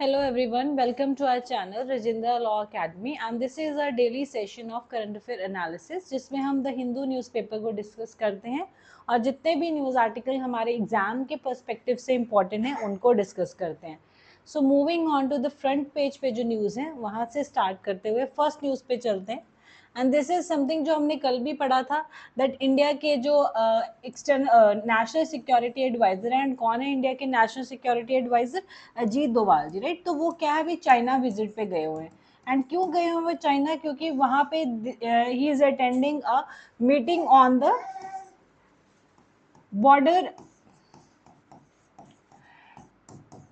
Hello everyone, welcome to our channel Rajindra Law Academy and this is our daily session of current affair analysis जिसमें हम the Hindu newspaper को discuss करते हैं और जितने भी न्यूज़ आर्टिकल हमारे एग्जाम के पर्सपेक्टिव से इम्पॉर्टेंट हैं उनको डिस्कस करते हैं। So moving on to the front page पे जो न्यूज़ हैं वहाँ से स्टार्ट करते हुए फर्स्ट न्यूज़ पे चलते हैं। एंड दिस इज समथिंग जो हमने कल भी पढ़ा था दैट इंडिया के जो एक्सटर्नल नेशनल सिक्योरिटी एडवाइजर हैं एंड कौन है इंडिया के national security adviser, Ajit Doval ji, right. तो वो क्या है अभी चाइना विजिट पे गए हुए हैं। एंड क्यों गए हुए वो चाइना, क्योंकि वहाँ पे he is attending a meeting on the border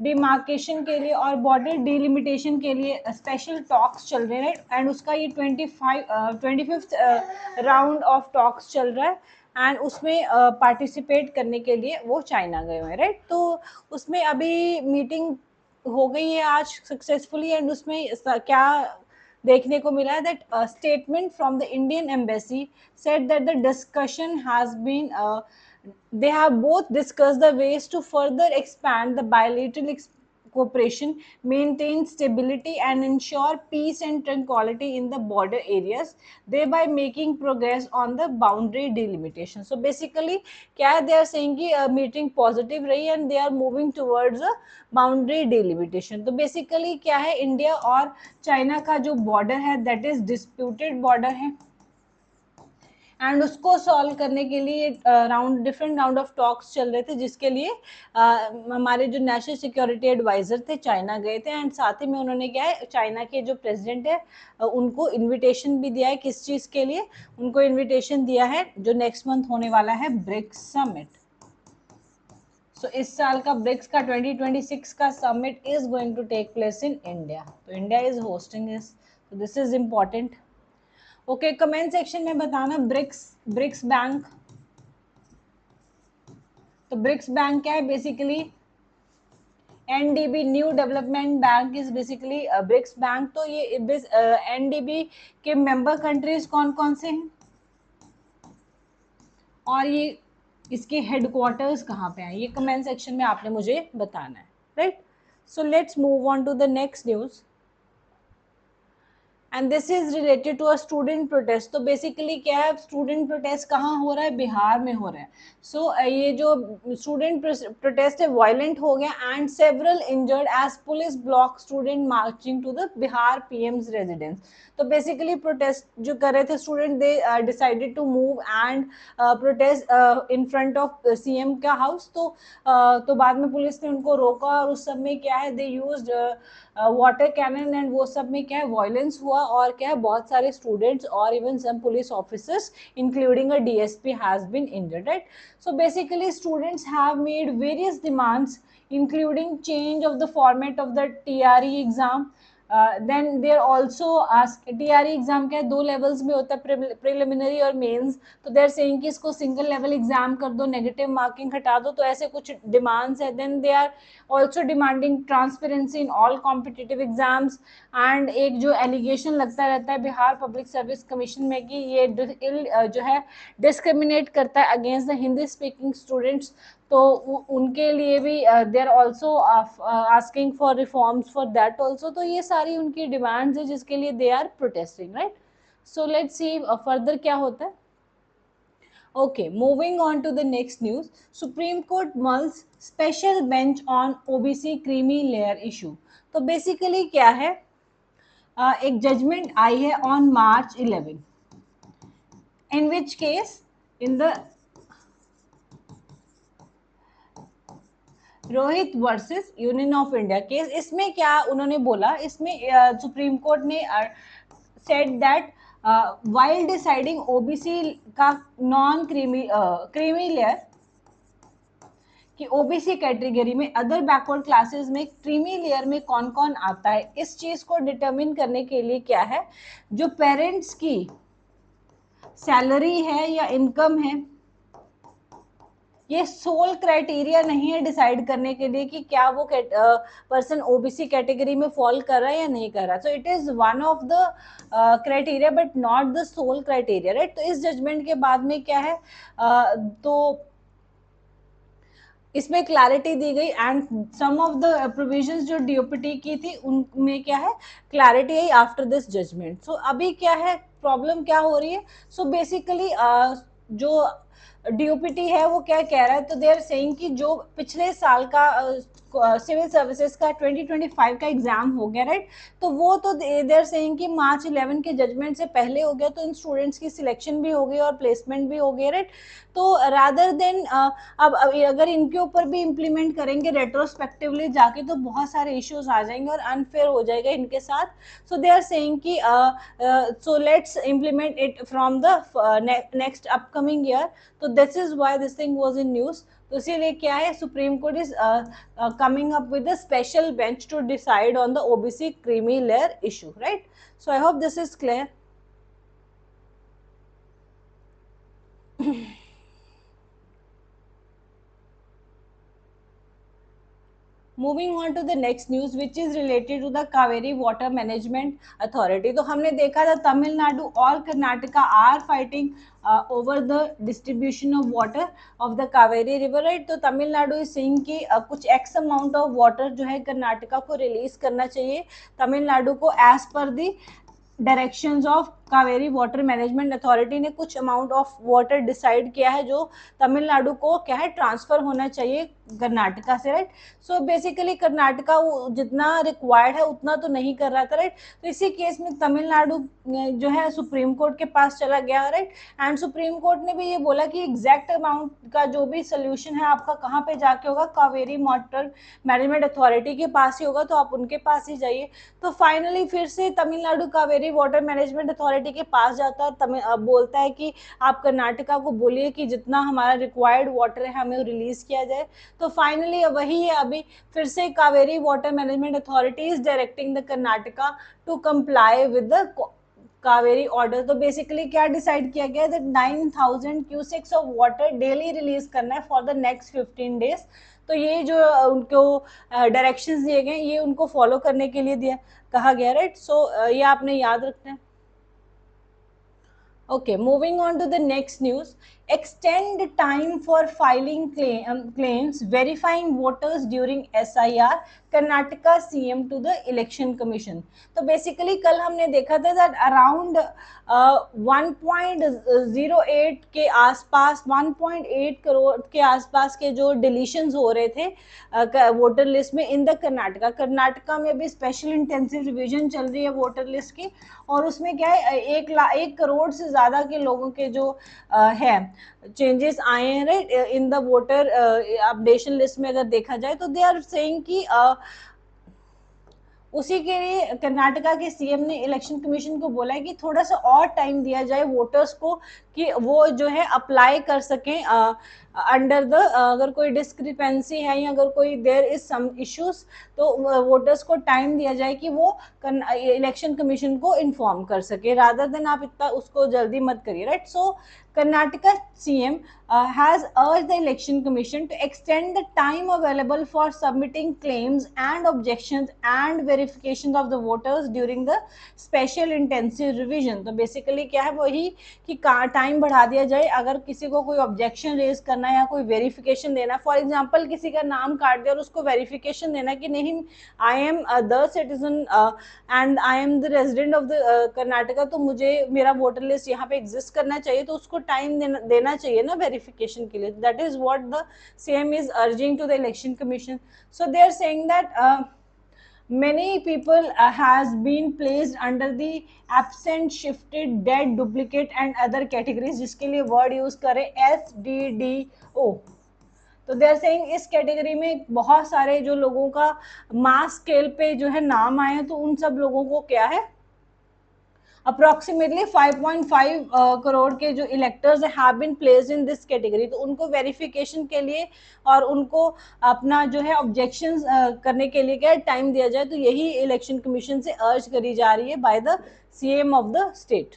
demarcation के लिए और बॉर्डर डिलिमिटेशन के लिए स्पेशल टॉक्स चल रहे हैं एंड उसका ये 25th राउंड ऑफ टॉक्स चल रहा है एंड उसमें पार्टिसिपेट करने के लिए वो चाइना गए हुए हैं, राइट। तो उसमें अभी मीटिंग हो गई है आज सक्सेसफुली एंड उसमें क्या देखने को मिला है that statement from the Indian embassy said that the discussion has been they have both discussed the ways to further expand the bilateral cooperation, maintain stability, and ensure peace and tranquility in the border areas, thereby making progress on the boundary delimitation. So basically, क्या they are saying कि meeting positive रही and they are moving towards a boundary delimitation. तो basically क्या है, India और China का जो border है that is disputed border है एंड उसको सॉल्व करने के लिए डिफरेंट राउंड ऑफ टॉक्स चल रहे थे जिसके लिए हमारे जो नेशनल सिक्योरिटी एडवाइजर थे चाइना गए थे एंड साथ ही में उन्होंने क्या है चाइना के जो प्रेसिडेंट है उनको इनविटेशन भी दिया है। किस चीज़ के लिए उनको इनविटेशन दिया है? जो नेक्स्ट मंथ होने वाला है ब्रिक्स समिट। सो इस साल का ब्रिक्स का 2026 का summit is going to take place in India, तो India is hosting this is important. Okay, comment section में बताना ब्रिक्स ब्रिक्स बैंक। तो ब्रिक्स बैंक क्या है? Basically NDB new development bank is basically BRICS bank. तो ये NDB के member countries कौन कौन से हैं और ये इसके हेडक्वार्टर्स कहाँ पे हैं, ये कमेंट सेक्शन में आपने मुझे बताना है, right. So let's move on to the next news and this is related to a student protest. तो बेसिकली क्या है, स्टूडेंट प्रोटेस्ट कहाँ हो रहा है? बिहार में हो रहा है। सो ये जो स्टूडेंट प्रोटेस्ट है वायलेंट हो गया and several injured as police block student marching to the Bihar PM's residence. तो बेसिकली प्रोटेस्ट जो कर रहे थे student, they decided to move and protest in front of CM का हाउस। तो बाद में पुलिस ने उनको रोका और उस सब में क्या है they used water cannon and वो सब में क्या है वायलेंस हुआ और क्या है बहुत सारे स्टूडेंट्स और even some police officers including a DSP has been injured, right. So basically students have made various demands including change of the format of the TRE exam. Then they are also ask TRE exam क्या है, दो levels में होता है, preliminary और mains. तो दे are saying कि इसको सिंगल लेवल एग्जाम कर दो, नेगेटिव मार्किंग हटा दो। तो ऐसे कुछ डिमांड्स है। Then they are also demanding transparency in all competitive exams and एक जो एलिगेशन लगता रहता है बिहार पब्लिक सर्विस कमीशन में कि ये जो है डिस्क्रिमिनेट करता है against the Hindi speaking students. तो उनके लिए भी they are also asking for reforms for that also. तो ये सारी उनकी डिमांड्स है जिसके लिए they are protesting, right. So let's see further क्या होता है। Okay, moving on to the next news. Supreme Court mulls special bench on OBC creamy layer issue. तो बेसिकली क्या है, एक जजमेंट आई है on March 11 in which case in the Rohit versus union of India case. इसमें क्या उन्होंने बोला, इसमें सुप्रीम कोर्ट ने said that while deciding OBC का नॉन क्रीमी लेयर कि ओबीसी कैटेगरी में अदर बैकवर्ड क्लासेस में क्रीमी लेयर में कौन कौन आता है, इस चीज को डिटरमिन करने के लिए क्या है, जो पेरेंट्स की सैलरी है या इनकम है, ये सोल क्राइटेरिया नहीं है डिसाइड करने के लिए कि क्या वो पर्सन ओबीसी कैटेगरी में फॉल कर रहा है या नहीं कर रहा। So it is one of the criteria but not the sole criteria, right. तो इस जजमेंट के बाद में क्या है, तो इसमें क्लैरिटी दी गई and some of the provisions जो डीओपीटी की थी उनमें क्या है क्लैरिटी आई आफ्टर दिस जजमेंट. सो अभी क्या है प्रॉब्लम क्या हो रही है. सो बेसिकली जो डीओपीटी है वो क्या कह रहा है, तो दे आर सेइंग कि जो पिछले साल का सिविल सर्विसेज का 2025 का एग्जाम हो गया राइट, तो वो तो दे आर सेइंग कि मार्च 11 के जजमेंट से पहले हो गया, तो इन स्टूडेंट्स की सिलेक्शन भी हो गई और प्लेसमेंट भी हो गई राइट. तो रादर देन अब अगर इनके ऊपर भी इम्प्लीमेंट करेंगे रेट्रोस्पेक्टिवली जाके तो बहुत सारे इश्यूज आ जाएंगे और अनफेयर हो जाएगा इनके साथ. सो दे आर सेइंग कि so let's implement it from the next upcoming year. तो this is why this thing was in news. तो इसीलिए क्या है supreme court is coming up with a special bench to decide on the OBC creamy layer issue, right? So I hope this is clear. Moving on to the next news which is related to the Kaveri water management authority. तो हमने देखा था तमिलनाडु और Karnataka are fighting over the distribution of water of the Kaveri river right. तो Tamil Nadu is saying कि कुछ x amount of water जो है कर्नाटका को रिलीज करना चाहिए तमिलनाडु को एज पर the directions of Kaveri water management authority ने कुछ अमाउंट ऑफ वाटर डिसाइड किया है जो तमिलनाडु को क्या है ट्रांसफर होना चाहिए कर्नाटका से राइट. सो बेसिकली कर्नाटका जितना रिक्वायर्ड है उतना तो नहीं कर रहा था राइट. तो इसी केस में तमिलनाडु जो है सुप्रीम कोर्ट के पास चला गया राइट. एंड सुप्रीम कोर्ट ने भी ये बोला कि एग्जैक्ट अमाउंट का जो भी सोल्यूशन है आपका कहाँ पे जाके होगा कावेरी वाटर मैनेजमेंट अथॉरिटी के पास ही होगा, तो आप उनके पास ही जाइए. तो फाइनली फिर से Tamil Nadu Kaveri water management authority के पास जाता है बोलता है कि आप कर्नाटका को बोलिए कि जितना हमारा रिक्वायर्ड वाटर है हमें रिलीज किया जाए. तो फाइनली वही है अभी फिर से Kaveri water management authority is directing the Karnataka to comply with the Kaveri order. तो बेसिकली क्या डिसाइड किया गया that 9000 cusecs of water daily release करना है फॉर द नेक्स्ट 15 डेज. तो ये जो उनको डायरेक्शंस दिए गए ये उनको फॉलो करने के लिए दिया कहा गया राइट. सो ये आपने याद रखना है. Okay, moving on to the next news. Extend time for filing claims, verifying voters during SIR. Karnataka CM to the election commission. तो बेसिकली कल हमने देखा था दैट अराउंड 1.08 के आसपास 1.8 करोड़ के आसपास के जो डिलीशंस हो रहे थे वोटर लिस्ट में इन द कर्नाटका में भी स्पेशल इंटेंसिव रिवीजन चल रही है वोटर लिस्ट की. और उसमें क्या है 1 करोड़ से ज़्यादा के लोगों के जो है चेंजेस आए हैं right in the voter updation list में. अगर देखा जाए तो दे आर सेइंग कि उसी के लिए कर्नाटका के सीएम ने इलेक्शन कमीशन को बोला है कि थोड़ा सा और टाइम दिया जाए वोटर्स को कि वो जो है अप्लाई कर सकें अंडर द अगर कोई डिस्क्रिपेंसी है या अगर कोई देयर इज सम इश्यूज तो वोटर्स को टाइम दिया जाए कि वो इलेक्शन कमीशन को इन्फॉर्म कर सके रादर देन आप इतना उसको जल्दी मत करिए right. So Karnataka CM has urged the Election Commission to extend the time available for submitting claims and objections and verification of the voters during the special intensive revision. तो basically क्या है वही कि टाइम बढ़ा दिया जाए अगर किसी को कोई ऑब्जेक्शन रेज करना है या कोई वेरिफिकेशन देना. फॉर एग्जांपल किसी का नाम काट दिया और उसको वेरिफिकेशन देना कि नहीं I am the citizen and I am the resident of the Karnataka, तो मुझे मेरा वोटर लिस्ट यहाँ पे एग्जिस्ट करना चाहिए, तो उसको टाइम देना चाहिए ना वेरिफिकेशन के लिए. That is what the CM is urging to the election commission. So they are saying that many people has been placed under the absent, shifted, dead, duplicate and other categories जिसके लिए word use करें SDDO. तो दे are saying इस category में बहुत सारे जो लोगों का मास स्केल पे जो है नाम आए हैं, तो उन सब लोगों को क्या है अप्रोक्सीमेटली 5.5 करोड़ के जो electors have been placed in this category. तो उनको वेरिफिकेशन के लिए और उनको अपना जो है ऑब्जेक्शंस करने के लिए क्या टाइम दिया जाए. तो यही इलेक्शन कमीशन से अर्ज करी जा रही है by the CM of the state.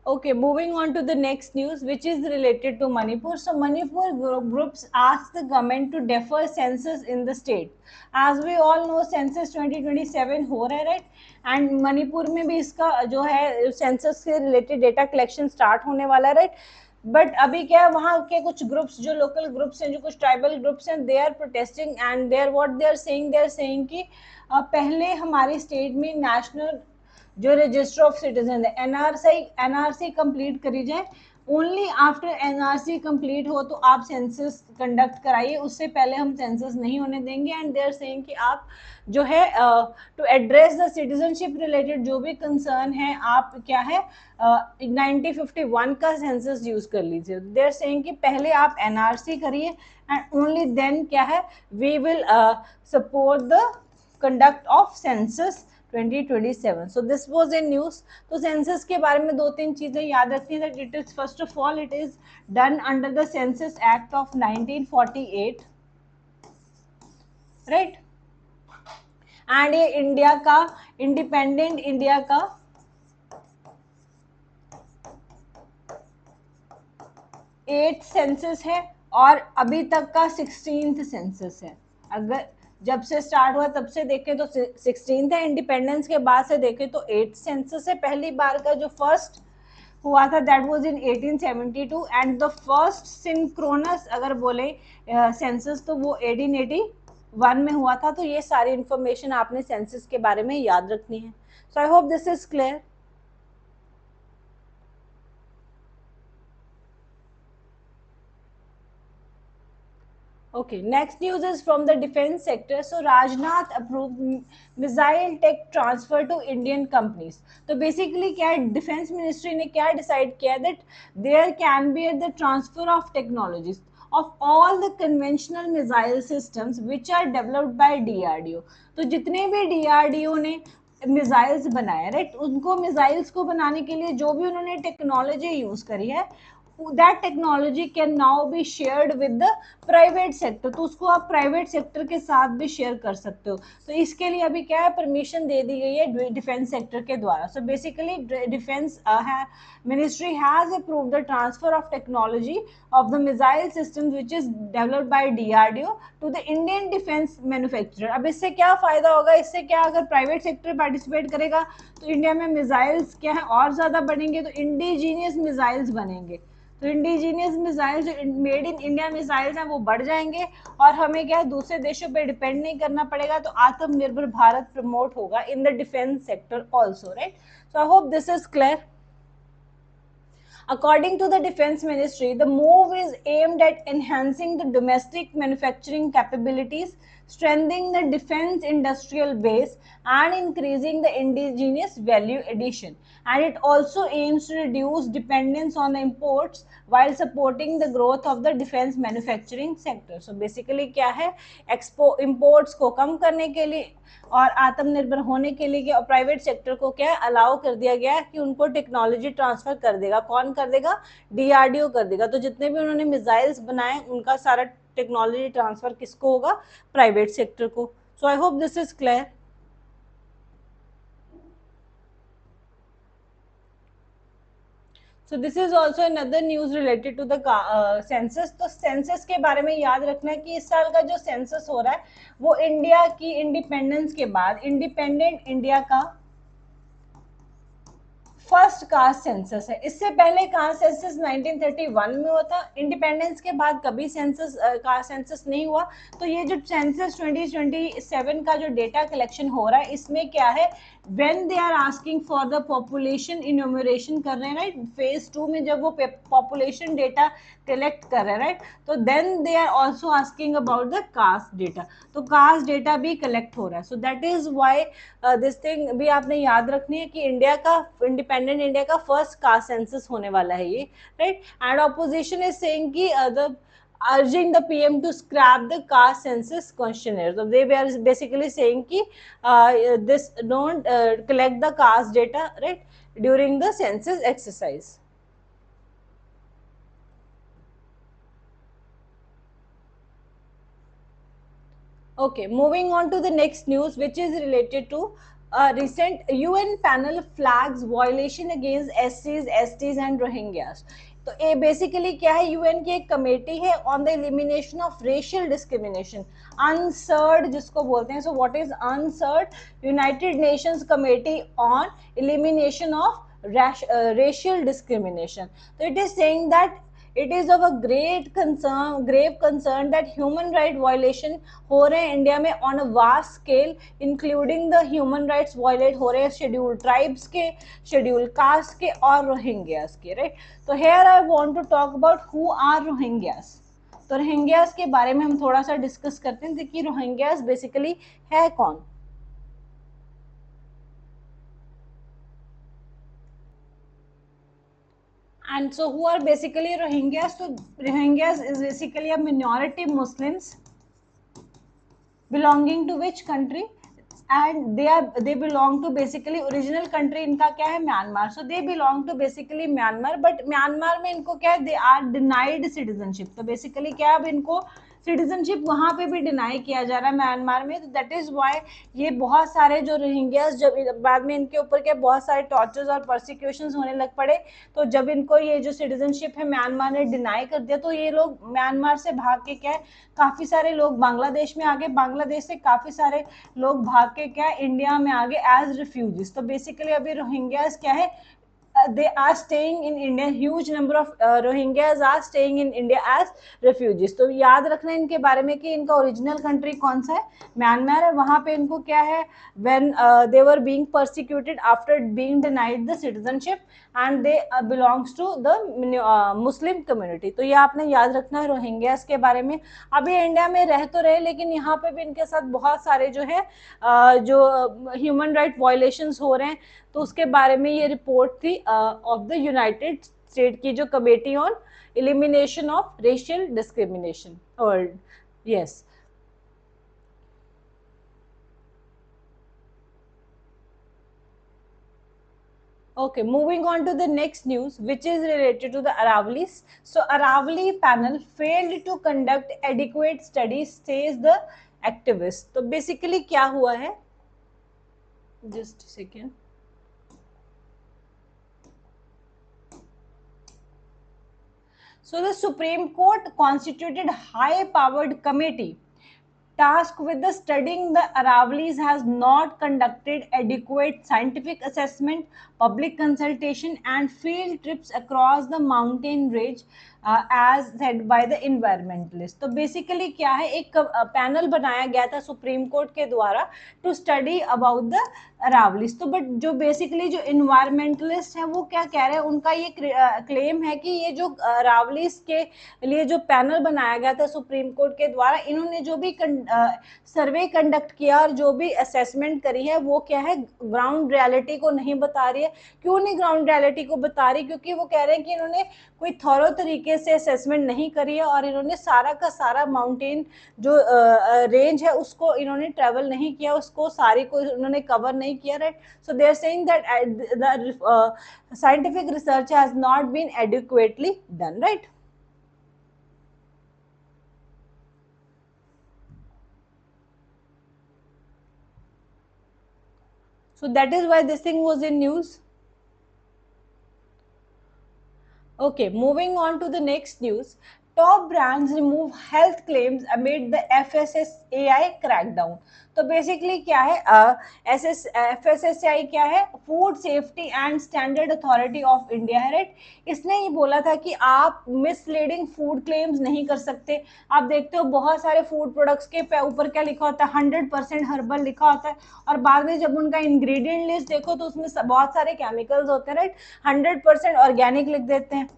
Okay, moving on to the next news, which is related to Manipur. So, Manipur groups asked the government to defer census in the state. As we all know, census 2027 हो रहा है, right? And Manipur में भी इसका जो है census से related data collection start होने वाला है, राइट? बट अभी क्या है, वहाँ के कुछ ग्रुप्स, जो लोकल ग्रुप्स हैं, जो कुछ ट्राइबल ग्रुप्स हैं, they are protesting and they are saying कि पहले हमारी स्टेट में नेशनल जो रजिस्टर ऑफ सिटीजन है, एनआरसी कंप्लीट करी जाए। ओनली आफ्टर एनआरसी कंप्लीट हो तो आप सेंसस कंडक्ट कराइए, उससे पहले हम सेंसस नहीं होने देंगे। एंड दे आर सेइंग कि आप जो है to address the citizenship related जो भी कंसर्न है, आप क्या है 1951 का सेंसस यूज कर लीजिए। दे आर सेइंग कि पहले आप एनआरसी करिए एंड ओनली देन क्या है we will support the conduct of census 2027. So this was in news. तो सेंसस के बारे में दो तीन चीजें याद रखनी है। It is first of all it is done under the census act of 1948, राइट? एंड ये इंडिया का इंडिपेंडेंट इंडिया का 8th सेंसस है और अभी तक का 16th सेंसस है। अगर जब से स्टार्ट हुआ तब से देखें तो 16th है, इंडिपेंडेंस के बाद से देखें तो 8th सेंसस है। पहली बार का जो फर्स्ट हुआ था that was in 1872 and the first synchronous अगर बोले सेंसस तो वो 1881 में हुआ था। तो ये सारी इंफॉर्मेशन आपने सेंसस के बारे में याद रखनी है। So I hope this is clear. Okay, next news is from the defense sector. So Rajnath approved missile tech transfer to Indian companies. तो basically क्या डिफेंस मिनिस्ट्री ने क्या डिसाइड किया that there can be the transfer of technologies of all the conventional missile systems which are developed by DRDO. तो जितने भी DRDO ने missiles बनाए, राइट, उनको मिसाइल्स को बनाने के लिए जो भी उन्होंने टेक्नोलॉजी यूज करी है, that technology can now be shared with the private sector. तो उसको आप प्राइवेट सेक्टर के साथ भी शेयर कर सकते हो। तो इसके लिए अभी क्या है, परमिशन दे दी गई है डिफेंस सेक्टर के द्वारा। So basically defence ministry has approved the transfer of technology of the missile systems which is developed by DRDO to the Indian defense manufacturer. अब इससे क्या फायदा होगा, इससे क्या, अगर प्राइवेट सेक्टर पार्टिसिपेट करेगा तो इंडिया में मिसाइल्स क्या है और ज्यादा बनेंगे, तो इंडिजीनियस मिसाइल्स बनेंगे। तो इंडिजीनियस मिसाइल्स जो मेड इन इंडिया मिसाइल्स हैं वो बढ़ जाएंगे और हमें क्या है दूसरे देशों पे डिपेंड नहीं करना पड़ेगा। तो आत्मनिर्भर भारत प्रमोट होगा in the defence sector also, right? So I hope this is clear. According to the Defense Ministry, the move is aimed at enhancing the domestic manufacturing capabilities, strengthening the defense industrial base, and increasing the indigenous value addition. And it also aims to reduce dependence on the imports while supporting the growth of the defense manufacturing sector. So basically क्या है, imports को कम करने के लिए और आत्मनिर्भर होने के लिए और प्राइवेट सेक्टर को क्या अलाउ कर दिया गया कि उनको टेक्नोलॉजी ट्रांसफर कर देगा। कौन कर देगा? डीआरडीओ कर देगा। तो जितने भी उन्होंने मिसाइल्स बनाए उनका सारा टेक्नोलॉजी ट्रांसफर किसको होगा? प्राइवेट सेक्टर को। So I hope this is clear. So this is also another news related to the census. तो सेंसस के बारे में याद रखना है कि इस साल का जो सेंसस हो रहा है वो इंडिया की इंडिपेंडेंस के बाद इंडिपेंडेंट इंडिया का फर्स्ट कास्ट सेंसस है। इससे पहले कास्ट सेंसस 1931 में हुआ था। इंडिपेंडेंस के बाद कभी सेंसस कास्ट सेंसस नहीं हुआ। तो ये जो सेंसस 2027 का जो डेटा कलेक्शन हो रहा है इसमें क्या है, when they are asking for the population enumeration कर रहे हैं, राइट, फेज 2 में जब वो पॉपुलेशन डेटा कलेक्ट कर रहे हैं, राइट, तो then they are also asking about the caste data. तो कास्ट डेटा भी कलेक्ट हो रहा है। So that is why this thing भी आपने याद रखनी है कि इंडिया का इंडिपेंडेंट इंडिया का फर्स्ट कास्ट सेंसस होने वाला है ये, right. And opposition is saying कि the urging the PM to scrap the caste census questionnaire. So they were basically saying ki this don't collect the caste data, right, during the census exercise. Okay, moving on to the next news which is related to recent UN panel flags violation against SCs, STs and Rohingyas. तो ये basically क्या है, UN की एक committee है on the elimination of racial discrimination, UNCERD जिसको बोलते हैं. So what is UNCERD? United Nations committee on elimination of racial discrimination. So it is saying that it is of a grave concern that human right violation हो रहे हैं India में on a vast scale, including the human rights violate हो रहे हैं scheduled tribes के, scheduled caste के और रोहिंग्यास के, right? तो here I want to talk about who are Rohingyas. तो रोहिंग्यास के बारे में हम थोड़ा सा डिस्कस करते हैं कि रोहिंग्यास बेसिकली है कौन. And so who are basically Rohingyas? So Rohingyas is basically a minority Muslims belonging to which country? And they belong to basically original country इनका क्या है? Myanmar. So they belong to basically Myanmar, but Myanmar में इनको क्या है? They are denied citizenship. तो basically क्या है, अब इनको सिटीजनशिप वहां पे भी डिनाई किया जा रहा है म्यांमार में. तो दैट इज वाई ये बहुत सारे जो रोहिंग्यास, जब बाद में इनके ऊपर क्या बहुत सारे टॉर्चर्स और परसिक्यूशंस होने लग पड़े, तो जब इनको ये जो सिटीजनशिप है म्यांमार ने डिनाई कर दिया, तो ये लोग म्यांमार से भाग के क्या है, काफी सारे लोग बांग्लादेश में आ गए, बांग्लादेश से काफी सारे लोग भाग के क्या है इंडिया में आ गए एज रिफ्यूजीज. तो बेसिकली अभी रोहिंग्यास क्या है, they are staying in India. Huge number of Rohingyas are staying in India as refugees. तो याद रखना इनके बारे में कि इनका ओरिजिनल कंट्री कौन सा है, म्यांमार है. वहां पे इनको क्या है, when they were being persecuted after being denied the citizenship and they belongs to the Muslim community. तो ये आपने याद रखना है रोहिंग्यास के बारे में. अभी इंडिया में रह तो रहे, लेकिन यहाँ पे भी इनके साथ बहुत सारे जो है जो ह्यूमन राइट वायलेशंस हो रहे हैं, तो उसके बारे में ये रिपोर्ट थी ऑफ द यूनाइटेड स्टेट की जो committee on elimination of racial discrimination. और yes, okay, moving on to the next news, which is related to the Aravallis. So Aravalli panel failed to conduct adequate studies, says the activist. तो basically क्या हुआ है, just a second. So the Supreme Court constituted high-powered committee tasked with the studying the Aravallis has not conducted adequate scientific assessment, public consultation and field trips across the mountain range as said by the environmentalists. तो basically क्या है, एक panel बनाया गया था supreme court के द्वारा to study about the Aravallis. तो बट जो बेसिकली जो इन्वायरमेंटलिस्ट है वो क्या कह रहे हैं, उनका ये क्लेम है कि ये जो अरावलीज के लिए जो पैनल बनाया गया था सुप्रीम कोर्ट के द्वारा, इन्होंने जो भी सर्वे कंडक्ट किया और जो भी असेसमेंट करी है वो क्या है, ग्राउंड रियलिटी को नहीं बता रही है. क्यों नहीं ग्राउंड रियलिटी को बता रही? क्योंकि वो कह रहे हैं कि इन्होंने कोई थॉरो तरीके से असेसमेंट नहीं करी है और इन्होंने सारा का सारा माउंटेन जो रेंज है उसको इन्होंने ट्रेवल नहीं किया, उसको सारी को इन्होंने कवर नहीं किया, right. So they are saying that the scientific research has not been adequately done, right. So that is why this thing was in news. Okay, moving on to the next news. Top brands remove health claims amid the FSSAI crackdown. तो basically क्या है, FSSAI क्या है, food safety and standard authority of India है, right. इसने ये बोला था कि आप मिसलीडिंग फूड क्लेम्स नहीं कर सकते. आप देखते हो बहुत सारे फूड प्रोडक्ट्स के ऊपर क्या लिखा होता है, 100% हर्बल लिखा होता है, और बाद में जब उनका इंग्रेडिएंट लिस्ट देखो तो उसमें बहुत सारे केमिकल्स होते हैं, राइट. 100% ऑर्गेनिक लिख देते हैं,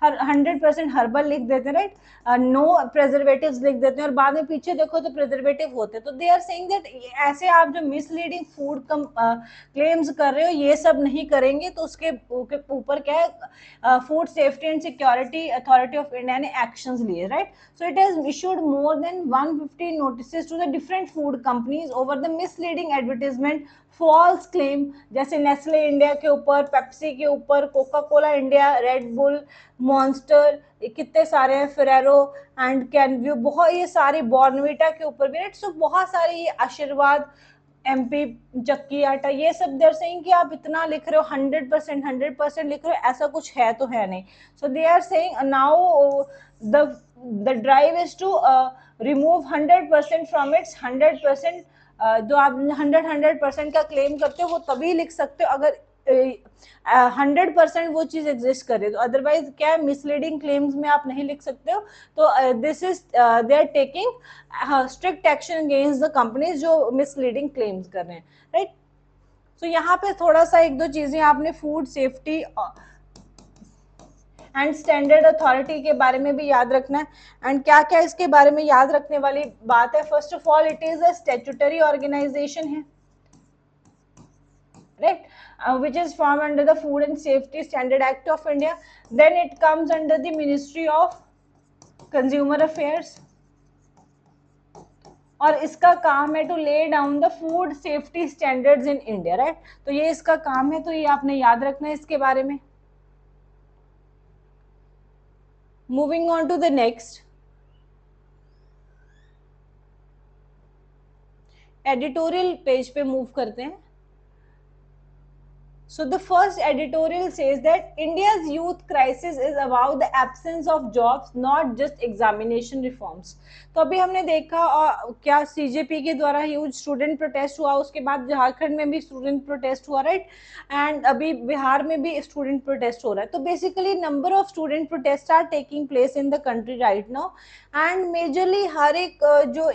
100% हर्बल लिख देते हैं, राइट. नो प्रेजर्वेटिव्स लिख देते हैं, और बाद में पीछे देखो तो प्रेजर्वेटिव होते हैं. तो दे आर सेइंग दैट ऐसे आप जो मिसलीडिंग फूड क्लेम्स कर रहे हो ये सब नहीं करेंगे, तो उसके ऊपर क्या है, food safety and security authority of India ने एक्शंस लिए, right. So it has issued more than 150 notices to the different food companies over the misleading advertisement, false claim, जैसे नेस्ले इंडिया के ऊपर, पेप्सी के ऊपर, Coca Cola India, Red Bull, Monster, कितने सारे हैं, फेरेरो एंड कैनव्यू, बहुत ये सारे, बॉर्नविटा के ऊपर भी, राइट. सो बहुत सारे, ये आशीर्वाद, MP चक्की आटा, ये सब देर सेइंग कि आप इतना लिख रहे हो 100% लिख रहे हो, ऐसा कुछ है तो है नहीं. So they are saying now the drive is to remove 100% from its 100%. जो आप 100% का क्लेम करते हो वो तभी लिख सकते हो अगर 100% वो चीज एग्जिस्ट करे, तो अदरवाइज क्या है, मिसलीडिंग क्लेम्स में आप नहीं लिख सकते हो. तो this is they are taking strict action against the companies जो मिसलीडिंग क्लेम्स कर रहे हैं, राइट. सो यहाँ पे थोड़ा सा एक दो चीजें आपने food safety and standard authority के बारे में भी याद रखना है. एंड क्या क्या इसके बारे में याद रखने वाली बात है, first of all it is a statutory organization है, right, which is formed under the Food and Safety Standard Act of India. Then it comes under the Ministry of Consumer Affairs, और इसका काम है to lay down the food safety standards in India, right. तो ये इसका काम है, तो ये आपने याद रखना है इसके बारे में. Moving on to the next, editorial page पे मूव करते हैं. So the first editorial says that India's youth crisis is about the absence of jobs, not just examination reforms. तो अभी हमने देखा क्या सीजेपी के द्वारा ह्यूज स्टूडेंट प्रोटेस्ट हुआ, उसके बाद झारखंड में भी स्टूडेंट प्रोटेस्ट हुआ, राइट. एंड अभी बिहार में भी स्टूडेंट प्रोटेस्ट हो रहा है. तो basically number of student protest are taking place in the country right now. And majorly हर एक जो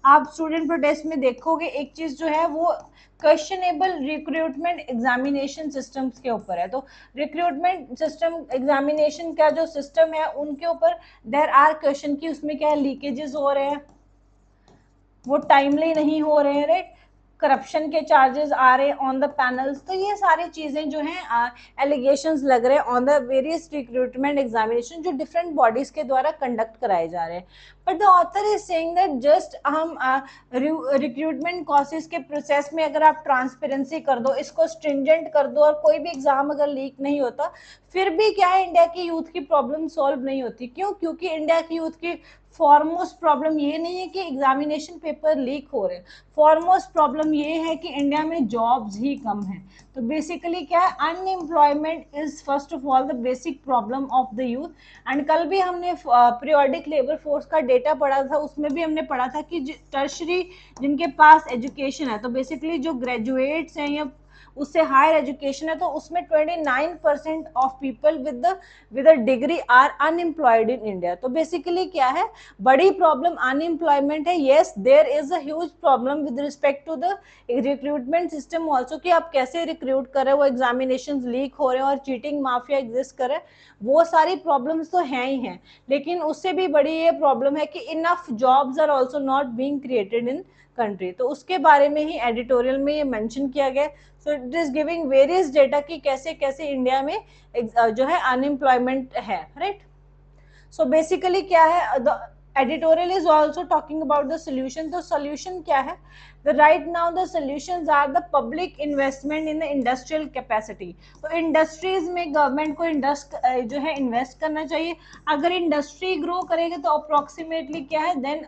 आप स्टूडेंट प्रोटेस्ट में देखोगे एक चीज जो है वो क्वेश्चनेबल रिक्रूटमेंट एग्जामिनेशन सिस्टम्स के ऊपर है. तो रिक्रूटमेंट सिस्टम एग्जामिनेशन का जो सिस्टम है उनके ऊपर देयर आर क्वेश्चन की उसमें क्या लीकेजेस हो रहे हैं, वो टाइमली नहीं हो रहे हैं, राइट. करप्शन के चार्जेस आ रहे हैं ऑन द पैनल्स. तो ये सारी चीजें जो हैं एलिगेशंस लग रहे हैं on the various recruitment examination जो डिफरेंट बॉडीज के द्वारा कंडक्ट कराए जा रहे हैं. But the author is saying that just हम रिक्रूटमेंट प्रोसेस के प्रोसेस में अगर आप ट्रांसपेरेंसी कर दो, इसको स्ट्रिंजेंट कर दो, और कोई भी एग्जाम अगर लीक नहीं होता, फिर भी क्या है, इंडिया की यूथ की प्रॉब्लम सॉल्व नहीं होती. क्यों? क्योंकि इंडिया की यूथ की फॉरमोस्ट प्रॉब्लम ये नहीं है कि एग्जामिनेशन पेपर लीक हो रहे हैं, फॉरमोस्ट प्रॉब्लम ये है कि इंडिया में जॉब्स ही कम हैं. तो बेसिकली क्या है, unemployment is first of all the basic problem of the youth. And कल भी हमने पीरियोडिक लेबर फोर्स का डेटा पढ़ा था, उसमें भी हमने पढ़ा था कि टर्शरी जिनके पास एजुकेशन है, तो बेसिकली जो ग्रेजुएट्स हैं या उससे हायर एजुकेशन है, तो उसमें 29% of people with a degree are unemployed in India. तो बेसिकली क्या है, बड़ी प्रॉब्लम अनएम्प्लॉयमेंट है. Yes, there is a huge problem with respect to the recruitment system also, कि आप कैसे रिक्रूट कर रहे हो, वो एग्जामिनेशन लीक हो रहे हैं और चीटिंग माफिया एग्जिस्ट कर रहे हैं. वो सारी प्रॉब्लम्स तो हैं ही हैं, लेकिन उससे भी बड़ी ये प्रॉब्लम है कि enough jobs are also not being created in country. तो उसके बारे में ही एडिटोरियल में ये मेंशन किया गया. सो it is giving various data कि कैसे कैसे इंडिया में जो है अनएम्प्लॉयमेंट है, राइट. सो बेसिकली क्या है, the editorial is also talking about the solution. तो सोल्यूशन क्या है, the right now the solutions are the public investment in the industrial capacity. तो इंडस्ट्रीज में गवर्नमेंट को जो है इन्वेस्ट करना चाहिए. अगर इंडस्ट्री ग्रो करेगा तो अप्रोक्सीमेटली क्या है, देन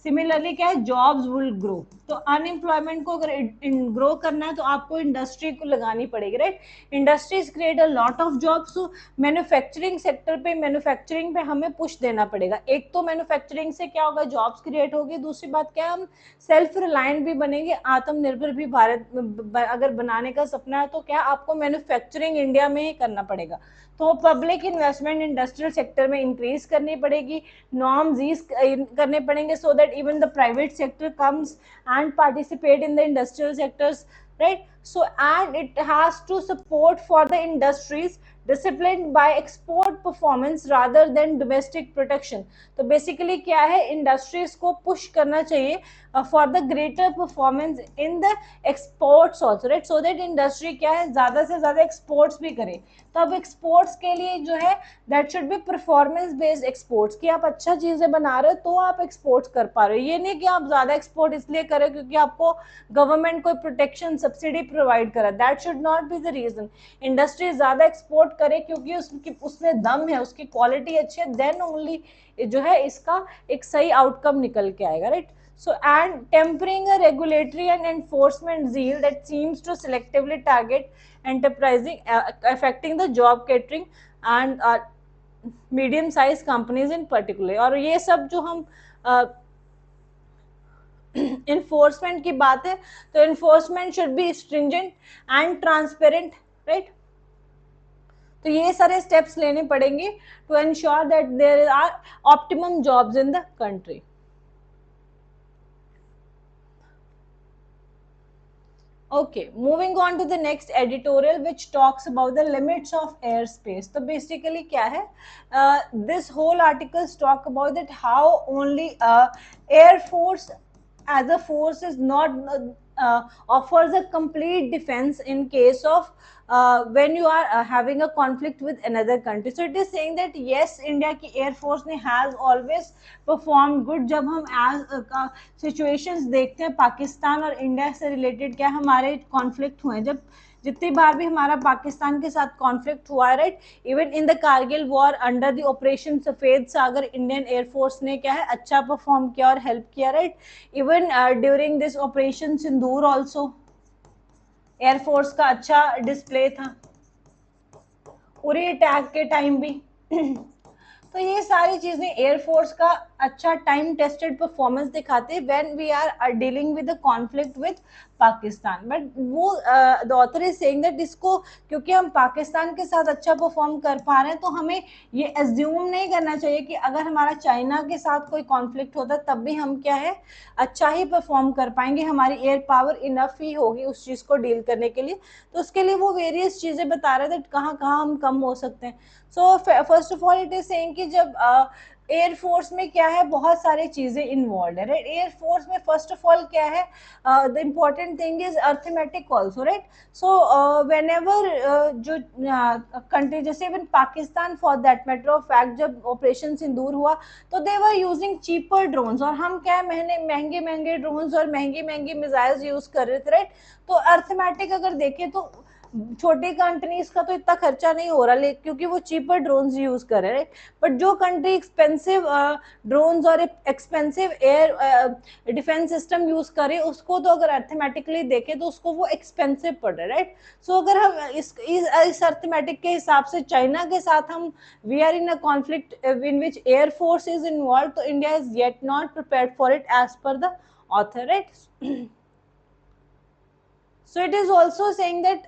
सिमिलरली क्या है, जॉब्स विल ग्रो. तो अनएम्प्लॉयमेंट को अगर ग्रो करना है तो आपको इंडस्ट्री को लगानी पड़ेगी, right. Industries create a lot of jobs. Manufacturing sector पे, मैन्युफैक्चरिंग पे हमें पुश देना पड़ेगा. एक तो मैन्युफैक्चरिंग से क्या होगा, जॉब्स क्रिएट होगी. दूसरी बात क्या, हम सेल्फ रिलायंट भी बनेंगे, आत्मनिर्भर भी भारत अगर बनाने का सपना है तो क्या आपको मैन्युफैक्चरिंग इंडिया में ही करना पड़ेगा. तो पब्लिक इन्वेस्टमेंट इंडस्ट्रियल सेक्टर में इंक्रीज करनी पड़ेगी, नॉर्म्स ईज करने पड़ेंगे, so that even the private sector comes and participate in the industrial sectors, right. So and it has to support for the industries disciplined by export performance rather than domestic protection. तो basically क्या है, industries को push करना चाहिए for the greater performance in the exports also, right. So that industry क्या है, ज्यादा से ज्यादा एक्सपोर्ट्स भी करे. तो अब एक्सपोर्ट्स के लिए जो है that should be performance based exports, कि आप अच्छा चीजें बना रहे हो तो आप एक्सपोर्ट्स कर पा रहे हो. ये नहीं कि आप ज्यादा एक्सपोर्ट इसलिए करें क्योंकि आपको गवर्नमेंट कोई प्रोटेक्शन सब्सिडी प्रोवाइड करा. That should not be the reason. Industry ज्यादा एक्सपोर्ट करे क्योंकि उसमें दम है, उसकी क्वालिटी अच्छी है, देन ओनली जो है इसका एक सही आउटकम निकल के आएगा, right. So, and tempering a regulatory and enforcement zeal that seems to selectively target enterprising, affecting the job catering and medium size companies in particular. और ये सब जो हम इन्फोर्समेंट की बात है, तो enforcement should be stringent and transparent, right. तो ये सारे स्टेप्स लेने पड़ेंगे to ensure that there are optimum jobs in the country. Okay, moving on to the next editorial, which talks about the limits of airspace. So basically क्या है, this whole articles talk about that how only Air Force as a force is not offers a complete defense in case of when you are having a conflict with another country. So it is saying that yes, India की Air Force ने has always performed good. जब हम as situations देखते हैं पाकिस्तान और India से related क्या हमारे कॉन्फ्लिक्ट हुए हैं, जब जितनी बार भी हमारा पाकिस्तान के साथ कॉन्फ्लिक्ट हुआ है, right, even in the Kargil war under the operation सफेद सागर, इंडियन एयरफोर्स ने क्या है अच्छा परफॉर्म किया और हेल्प किया, right. Even during this operation Sindoor also air force का अच्छा डिस्प्ले था, उरी अटैक के टाइम भी. तो ये सारी चीजें एयरफोर्स का अच्छा टाइम टेस्टेड परफॉर्मेंस दिखाते हैं when we are dealing with the conflict with Pakistan. But वो the author is saying that इसको क्योंकि हम पाकिस्तान के साथ अच्छा परफॉर्म कर पा रहे हैं, तो हमें ये एज्यूम नहीं करना चाहिए कि अगर हमारा चाइना के साथ कोई कॉन्फ्लिक्ट होता तब भी हम क्या है अच्छा ही परफॉर्म कर पाएंगे, हमारी एयर पावर इनफ ही होगी उस चीज़ को डील करने के लिए. तो उसके लिए वो वेरियस चीज़ें बता रहे थे कहाँ कहाँ हम कम हो सकते हैं. So first of all it is saying कि जब एयर फोर्स में क्या है बहुत सारी चीजें इन्वॉल्व है, राइट. एयर फोर्स में फर्स्ट ऑफ ऑल क्या है, the important thing is arithmetic also, right. So when ever जो कंट्री जैसे even Pakistan for that matter of fact जब ऑपरेशन सिंदूर हुआ तो दे वर यूजिंग चीपर ड्रोन्स, और हम क्या है महंगे महंगे ड्रोन्स और महंगी महंगी मिसाइल्स यूज कर रहे थे, राइट. तो अर्थमेटिक अगर देखें तो छोटी कंट्रीज का तो इतना खर्चा नहीं हो रहा क्योंकि वो चीपर ड्रोन्स यूज कर रहे हैं, बट जो कंट्री एक्सपेंसिव ड्रोन्स और expensive air defence system use करे उसको तो अगर अर्थमेटिकली देखें तो उसको वो एक्सपेंसिव पड़ रहा है, राइट. सो अगर हम इस अर्थमेटिक के हिसाब से चाइना के साथ हम we are in a conflict in which air force is involved, तो India is yet not prepared for it as per the author, right. So it is also saying that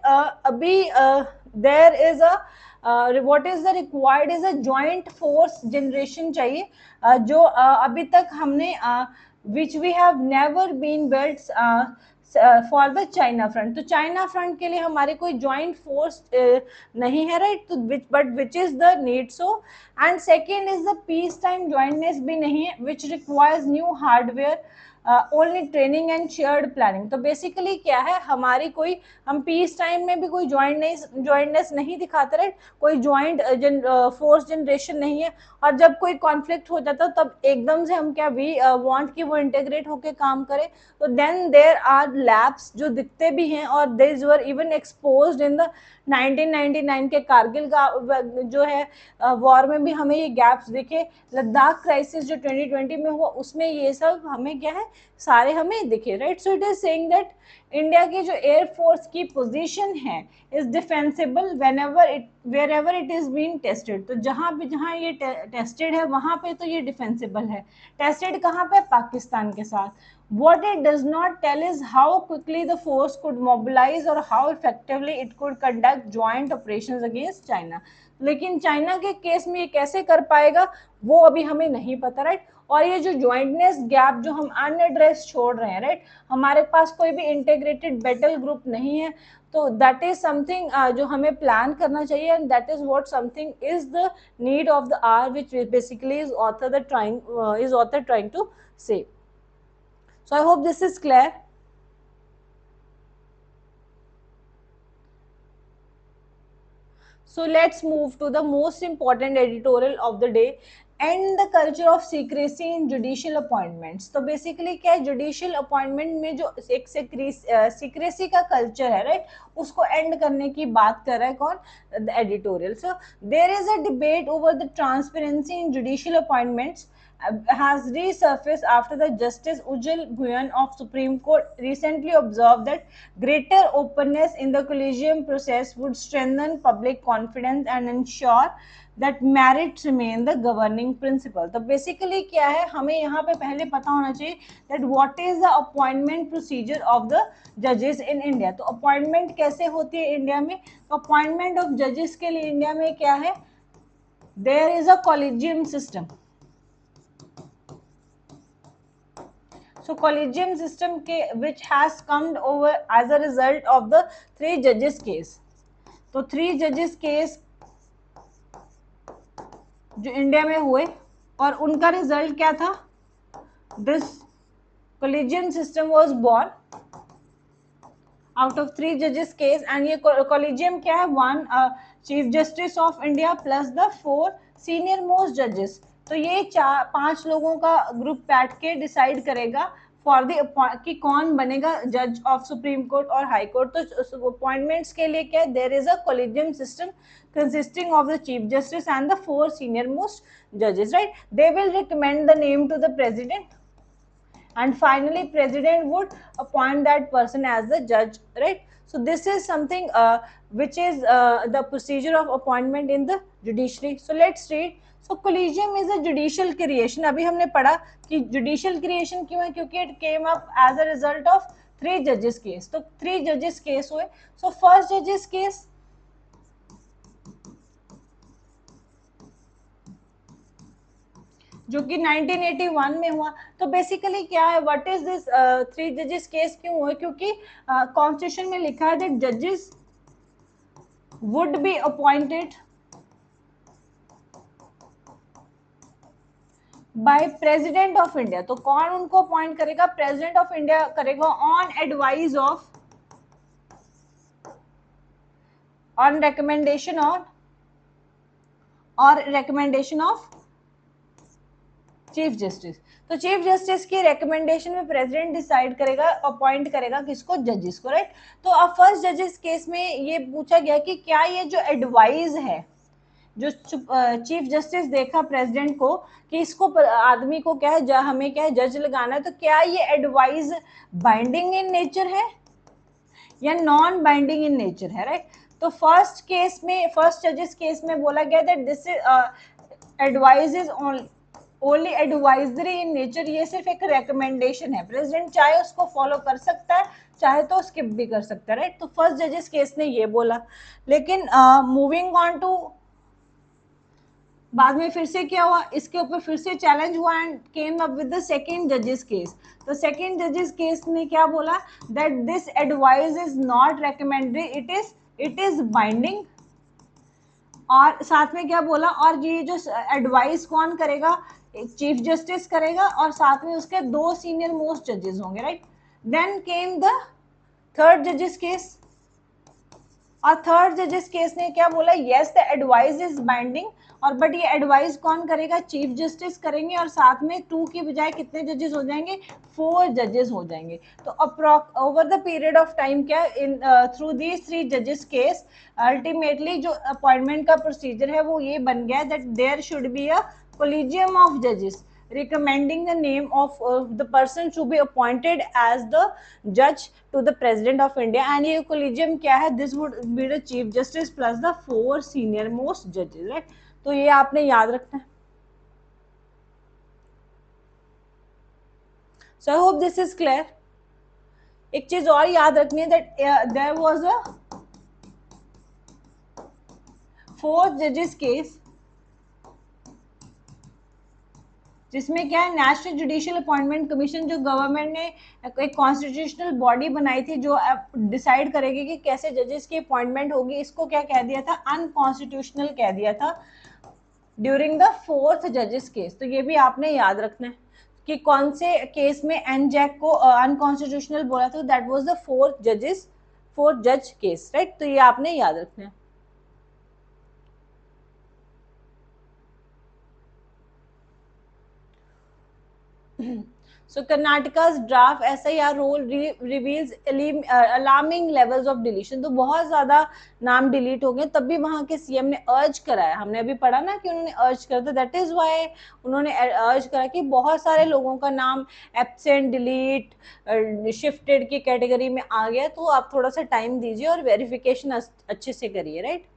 there is a what is the required is a joint force generation चाहिए, जो अभी तक हमने which we have never been built for the China front. तो China front के लिए हमारे कोई joint force नहीं है, राइट. तो which is the need. So and second is the peace time jointness भी नहीं है, which requires new hardware, only training and shared planning. तो बेसिकली क्या है हमारी कोई हम पीस टाइम में भी कोई ज्वाइंटनेस नहीं दिखाते, राइट. कोई ज्वाइंट फोर्स जनरेशन नहीं है, और जब कोई कॉन्फ्लिक्ट हो जाता तब एकदम से हम क्या वी वांट कि वो इंटीग्रेट होके काम करे. तो देन देयर आर लैब्स जो दिखते भी हैं, और this were even exposed in the 1999 के कारगिल का जो है वॉर में भी हमें ये गैप्स दिखे, लद्दाख क्राइसिस जो 2020 में हुआ उसमें ये सब हमें क्या है सारे हमें दिखे, right. So it is saying that India की जो एयर फोर्स की पोजीशन है is defensible wherever it is been tested. तो जहाँ भी जहाँ ये टेस्टेड है वहाँ पे तो ये डिफेंसिबल है. टेस्टेड कहाँ पे, पाकिस्तान के साथ. What it does not tell is how quickly the force could mobilize or how effectively it could conduct joint operations against China. लेकिन चाइना के केस में ये कैसे कर पाएगा वो अभी हमें नहीं पता, राइट. और ये जो ज्वाइंटनेस गैप जो हम अनएड्रेस छोड़ रहे हैं, राइट, हमारे पास कोई भी इंटीग्रेटेड बैटल ग्रुप नहीं है, तो दैट इज समथिंग जो हमें प्लान करना चाहिए, and that is what something is the need of the hour which basically is author trying to say. So I hope this is clear. So let's move to the most important editorial of the day, and the culture of secrecy in judicial appointments. तो basically क्या है, judicial appointment में जो एक secrecy का culture है, right, उसको end करने की बात कर रहा है कौन, the editorial. So there is a debate over the transparency in judicial appointments has resurfaced after the Justice Ujjwal Bhuyan of Supreme Court recently observed that greater openness in the collegium process would strengthen public confidence and ensure that merits remain the governing principle. तो basically क्या है, हमें यहाँ पे पहले पता होना चाहिए that what is the appointment procedure of the judges in India. तो अपॉइंटमेंट कैसे होती है इंडिया में, तो अपॉइंटमेंट ऑफ जजेस के लिए इंडिया में क्या है, there is a collegium system. So collegium system के which has come over as a result of the 3 judges case. तो 3 judges case जो इंडिया में हुए और उनका रिजल्ट क्या था, this collegium system was born out of 3 judges case. and ये collegium क्या है, 1 chief justice of India plus the 4 senior most judges. तो ये 5 लोगों का ग्रुप बैठ के डिसाइड करेगा फॉर द कि कौन बनेगा जज ऑफ सुप्रीम कोर्ट और हाई कोर्ट. तो अपॉइंटमेंट्स के लिए क्या है, there is a collegium system consisting of the chief justice and the 4 senior most judges, right? They will recommend the name to the president and finally president would appoint that person as the judge, right? So this is something which is the procedure of appointment in the judiciary. So let's read. So collegium is a judicial creation. अभी हमने पढ़ा कि judicial creation क्यों है, क्योंकि it came up as a result of 3 judges case. तो 3 judges case हुए. So first judges case जो कि 1981 में हुआ. तो बेसिकली क्या है, व्हाट इज दिस 3 जजेस केस क्यों हुआ, क्योंकि कॉन्स्टिट्यूशन में लिखा है दैट जजेस would be appointed by president of India. तो कौन उनको अपॉइंट करेगा, प्रेसिडेंट ऑफ इंडिया करेगा on advice of, on recommendation और रिकमेंडेशन ऑफ चीफ जस्टिस. तो चीफ जस्टिस की रिकमेंडेशन में प्रेसिडेंट डिसाइड करेगा, अपॉइंट करेगा किसको, जजेस को, राइट. तो अब फर्स्ट जजेस केस में ये पूछा गया कि क्या ये जो एडवाइस है, जो चीफ जस्टिस देखा प्रेसिडेंट को कि इसको आदमी को क्या है, हमें क्या है जज लगाना है, तो क्या ये एडवाइस बाइंडिंग इन नेचर है या नॉन बाइंडिंग इन नेचर है, राइट. तो फर्स्ट केस में, फर्स्ट जजेस केस में बोला गया that this advice is only advisory in nature. ये सिर्फ एक रिकमेंडेशन है, प्रेसिडेंट चाहे उसको फॉलो कर सकता है, चाहे तो स्किप भी कर सकता है, राइट. तो फर्स्ट जजेस केस ने ये बोला. लेकिन मूविंग ऑन टू, बाद में फिर से क्या हुआ, इसके ऊपर फिर से चैलेंज हुआ and came up with the second जजेस केस. तो सेकंड जजेस केस ने क्या बोला, that this advice is not recommendatory, it is binding. और साथ में क्या बोला, और ये जो एडवाइस कौन करेगा, चीफ जस्टिस करेगा और साथ में उसके 2 सीनियर मोस्ट जजेस होंगे, right. Then came the third जजेस केस. और थर्ड जजेस केस ने क्या बोला, yes the advice is binding, और बट ये एडवाइस कौन करेगा, चीफ जस्टिस करेंगे और साथ में 2 की बजाय कितने जजेस हो जाएंगे, 4 जजेस हो जाएंगे. तो over the period of time क्या इन थ्रू दीज 3 जजेस केस अल्टीमेटली जो अपॉइंटमेंट का प्रोसीजर है वो ये बन गया that there should be a collegium of judges recommending the name of the person to be appointed as the judge to the president of India. and ये collegium क्या है, this would be the chief justice plus the 4 senior most judges, right. तो ये आपने याद रखना है. So I hope this is clear. एक चीज और याद रखनी है that there was a 4th judges case जिसमें क्या है, नेशनल जुडिशियल अपॉइंटमेंट कमीशन, जो गवर्नमेंट ने एक कॉन्स्टिट्यूशनल बॉडी बनाई थी जो डिसाइड करेगी कि कैसे जजेस की अपॉइंटमेंट होगी, इसको क्या कह दिया था, अनकॉन्स्टिट्यूशनल कह दिया था ड्यूरिंग द 4th जजेस केस. तो ये भी आपने याद रखना है कि कौन से केस में एनजैक को अनकॉन्स्टिट्यूशनल बोला था, दैट वाज द 4th जज केस, राइट. तो ये आपने याद रखना है. So Karnataka's draft SIR role reveals alarming levels of deletion. तो बहुत ज्यादा नाम डिलीट हो गए, तब भी वहां के सीएम ने अर्ज कराया, हमने अभी पढ़ा ना कि उन्होंने अर्ज करा था, दैट इज वाई उन्होंने अर्ज करा कि बहुत सारे लोगों का नाम एब्सेंट, डिलीट, शिफ्टेड की कैटेगरी में आ गया, तो आप थोड़ा सा टाइम दीजिए और वेरिफिकेशन अच्छे से करिए, right.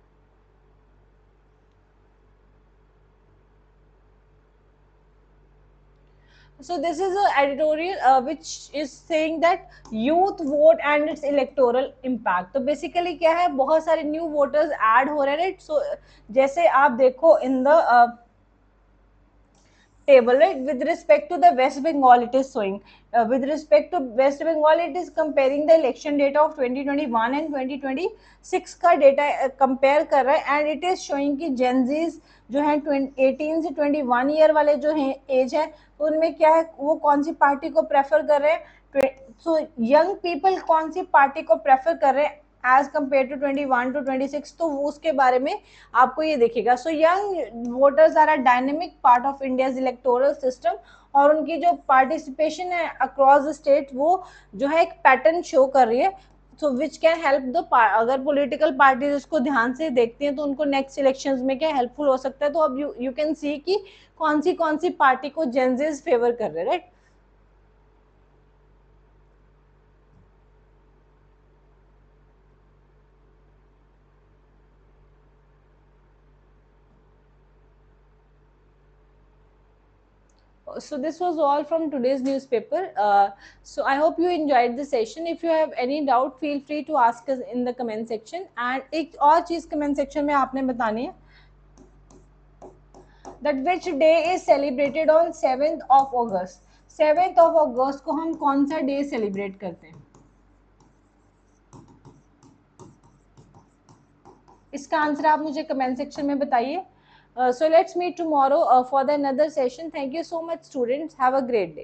So this is an editorial which is saying that youth vote and its electoral impact. तो basically क्या है, बहुत सारे new voters add हो रहे हैं, right? So जैसे आप देखो in the table, right, with respect to the West Bengal it is showing, with respect to West Bengal it is comparing the election data of 2021 and 2026 का data compare कर रहा है, and it is showing कि Gen Zs जो है 18 से 21 year वाले जो हैं एज है, उनमें क्या है, वो कौन सी पार्टी को प्रेफर कर रहे हैं। सो यंग पीपल कौन सी पार्टी को प्रेफर कर रहे हैं एज कम्पेयर टू 21 टू 26, तो उसके बारे में आपको ये दिखेगा। So young voters are a dynamic part of India's electoral system, और उनकी जो पार्टिसिपेशन है अक्रॉस द स्टेट वो जो है एक पैटर्न शो कर रही है। सो विच कैन हेल्प द, अगर पॉलिटिकल पार्टीज उसको ध्यान से देखती हैं तो उनको नेक्स्ट इलेक्शंस में क्या हेल्पफुल हो सकता है। तो अब यू कैन सी कि कौन सी पार्टी को जेंजेस फेवर कर रहे हैं, right. So this was all from today's newspaper. So I hope you enjoyed the session. If you have any doubt, feel free to ask us in the comment section. And एक और चीज comment section में आपने बतानी है, that which day is celebrated on 7th of August. 7th of August को हम कौन सा डे सेलिब्रेट करते हैं, इसका आंसर आप मुझे कमेंट सेक्शन में बताइए। So let's meet tomorrow for the another session. Thank you so much, students. Have a great day.